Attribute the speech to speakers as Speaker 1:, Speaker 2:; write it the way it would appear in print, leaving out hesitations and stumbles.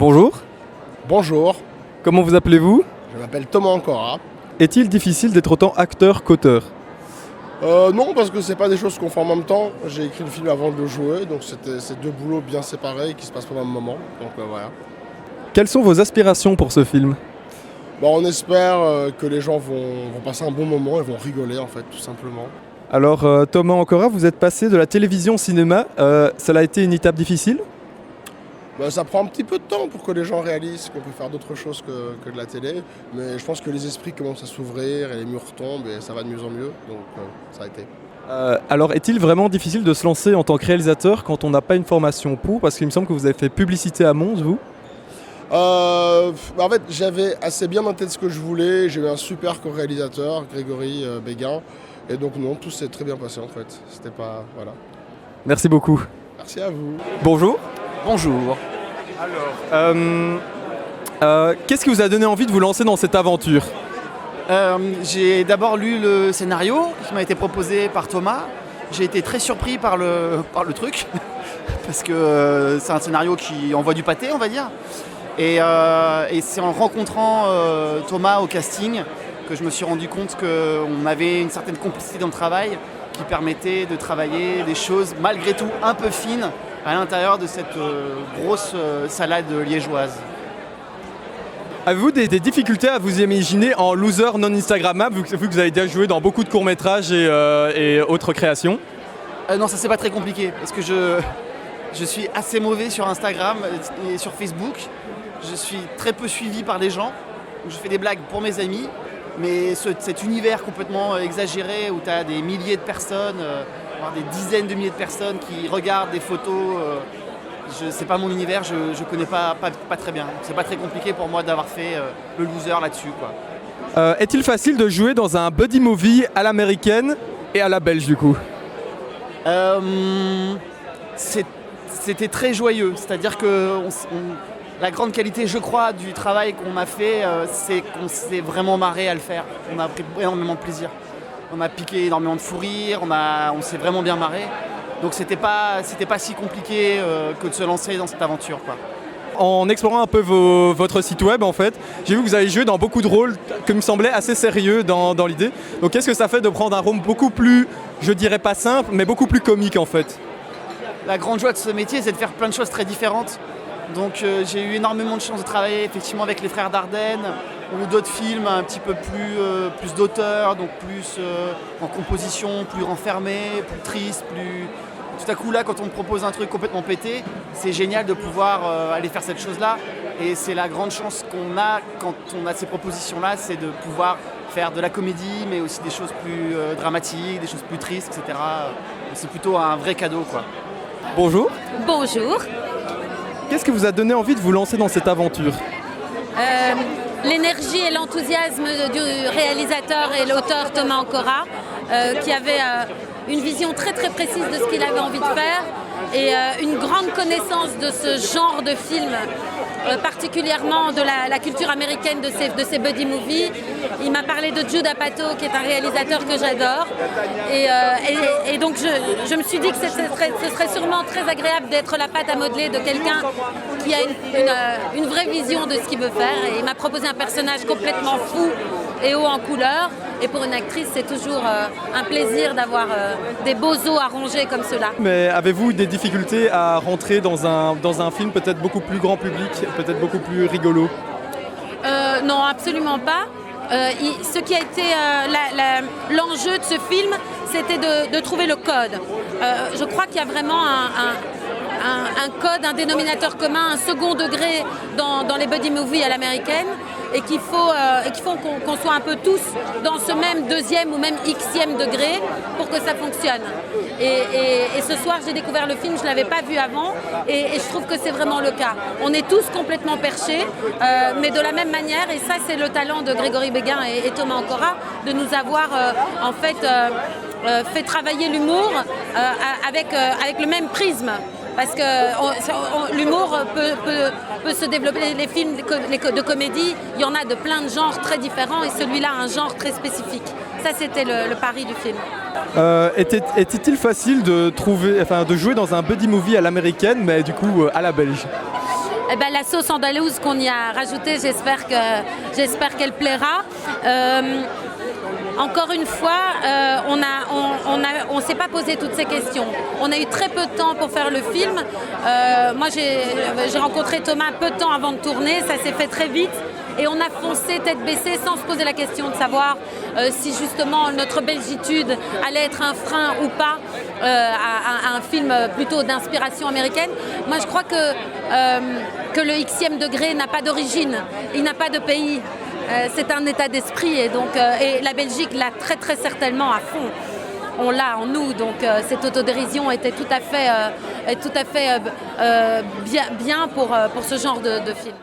Speaker 1: Bonjour,
Speaker 2: Bonjour,
Speaker 1: comment vous appelez-vous?
Speaker 2: je m'appelle Thomas Ancora.
Speaker 1: Est-il difficile d'être autant acteur qu'auteur?
Speaker 2: Non, parce que c'est pas des choses qu'on fait en même temps. J'ai écrit le film avant de le jouer, donc c'est deux boulots bien séparés qui se passent pas au même moment. Donc voilà.
Speaker 1: Quelles sont vos aspirations pour ce film?
Speaker 2: Bon, on espère que les gens vont passer un bon moment et vont rigoler en fait, tout simplement.
Speaker 1: Alors Thomas Ancora, vous êtes passé de la télévision au cinéma, cela a été une étape difficile?
Speaker 2: Ça prend un petit peu de temps pour que les gens réalisent qu'on peut faire d'autres choses que de la télé, mais je pense que les esprits commencent à s'ouvrir et les murs tombent et ça va de mieux en mieux, donc ça a été.
Speaker 1: Alors est-il vraiment difficile de se lancer en tant que réalisateur quand on n'a pas une formation pour? Parce qu'il me semble que vous avez fait publicité à Mons, vous?
Speaker 2: En fait, j'avais assez bien en tête ce que je voulais, j'ai eu un super co-réalisateur, Grégory Béguin, et donc non, tout s'est très bien passé en fait. C'était pas... Voilà.
Speaker 1: Merci beaucoup.
Speaker 2: Merci à vous.
Speaker 1: Bonjour.
Speaker 3: Bonjour.
Speaker 1: Qu'est-ce qui vous a donné envie de vous lancer dans cette aventure?
Speaker 3: J'ai d'abord lu le scénario qui m'a été proposé par Thomas. J'ai été très surpris par le truc, parce que c'est un scénario qui envoie du pâté, on va dire. Et c'est en rencontrant Thomas au casting que je me suis rendu compte qu'on avait une certaine complicité dans le travail qui permettait de travailler des choses malgré tout un peu fines à l'intérieur de cette grosse salade liégeoise.
Speaker 1: Avez-vous des difficultés à vous imaginer en loser non Instagrammable, vu que vous avez déjà joué dans beaucoup de courts-métrages et autres créations?
Speaker 3: Non, ça c'est pas très compliqué, parce que je suis assez mauvais sur Instagram et sur Facebook. Je suis très peu suivi par les gens. Je fais des blagues pour mes amis, mais cet univers complètement exagéré où tu as des milliers de personnes, voire des dizaines de milliers de personnes qui regardent des photos, c'est pas mon univers, je connais pas très bien. C'est pas très compliqué pour moi d'avoir fait le loser là-dessus, quoi.
Speaker 1: Est-il facile de jouer dans un buddy movie à l'américaine et à la belge du coup?
Speaker 3: C'était très joyeux, c'est-à-dire que la grande qualité, je crois, du travail qu'on a fait, c'est qu'on s'est vraiment marré à le faire. On a pris énormément de plaisir. On a piqué énormément de fou rire, on s'est vraiment bien marré. Donc c'était pas si compliqué que de se lancer dans cette aventure, quoi.
Speaker 1: En explorant un peu votre site web, en fait, j'ai vu que vous avez joué dans beaucoup de rôles qui me semblaient assez sérieux dans l'idée. Donc qu'est-ce que ça fait de prendre un rôle beaucoup plus, je dirais pas simple, mais beaucoup plus comique en fait?
Speaker 3: La grande joie de ce métier, c'est de faire plein de choses très différentes. Donc j'ai eu énormément de chance de travailler effectivement avec les frères Dardenne ou d'autres films un petit peu plus d'auteur, donc plus en composition, plus renfermé, plus triste, plus... Tout à coup là, quand on me propose un truc complètement pété, c'est génial de pouvoir aller faire cette chose-là. Et c'est la grande chance qu'on a quand on a ces propositions-là, c'est de pouvoir faire de la comédie, mais aussi des choses plus dramatiques, des choses plus tristes, etc. C'est plutôt un vrai cadeau, quoi.
Speaker 1: Bonjour.
Speaker 4: Bonjour.
Speaker 1: Qu'est-ce qui vous a donné envie de vous lancer dans cette aventure?
Speaker 4: L'énergie et l'enthousiasme du réalisateur et l'auteur Thomas Ancora, qui avait une vision très très précise de ce qu'il avait envie de faire et une grande connaissance de ce genre de film, particulièrement de la culture américaine de ces buddy movies. Il m'a parlé de Judd Apatow, qui est un réalisateur que j'adore. Et donc je me suis dit que ce serait sûrement très agréable d'être la pâte à modeler de quelqu'un qui a une vraie vision de ce qu'il veut faire. Et il m'a proposé un personnage complètement fou et haut en couleur. Et pour une actrice, c'est toujours un plaisir d'avoir des beaux os à ronger comme cela.
Speaker 1: Mais avez-vous des difficultés à rentrer dans un film peut-être beaucoup plus grand public, peut-être beaucoup plus rigolo?
Speaker 4: Non, absolument pas. Ce qui a été l'enjeu de ce film, c'était de trouver le code. Je crois qu'il y a vraiment un code, un dénominateur commun, un second degré dans les buddy movies à l'américaine, et qu'il faut qu'on soit un peu tous dans ce même deuxième ou même xème degré pour que ça fonctionne. Et ce soir, j'ai découvert le film, je ne l'avais pas vu avant, et je trouve que c'est vraiment le cas. On est tous complètement perchés, mais de la même manière, et ça c'est le talent de Grégory Béguin et Thomas Ancora, de nous avoir en fait fait travailler l'humour avec le même prisme. Parce que l'humour peut se développer. Les films de comédie, il y en a de plein de genres très différents, et celui-là a un genre très spécifique. Ça, c'était le pari du film.
Speaker 1: Était-il facile de jouer dans un buddy movie à l'américaine, mais du coup à la belge?
Speaker 4: la sauce andalouse qu'on y a rajoutée, j'espère qu'elle plaira. Encore une fois, on ne s'est pas posé toutes ces questions. On a eu très peu de temps pour faire le film. Moi, j'ai rencontré Thomas peu de temps avant de tourner. Ça s'est fait très vite. Et on a foncé tête baissée sans se poser la question de savoir si justement notre belgitude allait être un frein ou pas à un film plutôt d'inspiration américaine. Moi, je crois que le Xème degré n'a pas d'origine. Il n'a pas de pays. C'est un état d'esprit et la Belgique l'a très très certainement à fond. On l'a en nous, donc cette autodérision était tout à fait bien pour ce genre de film.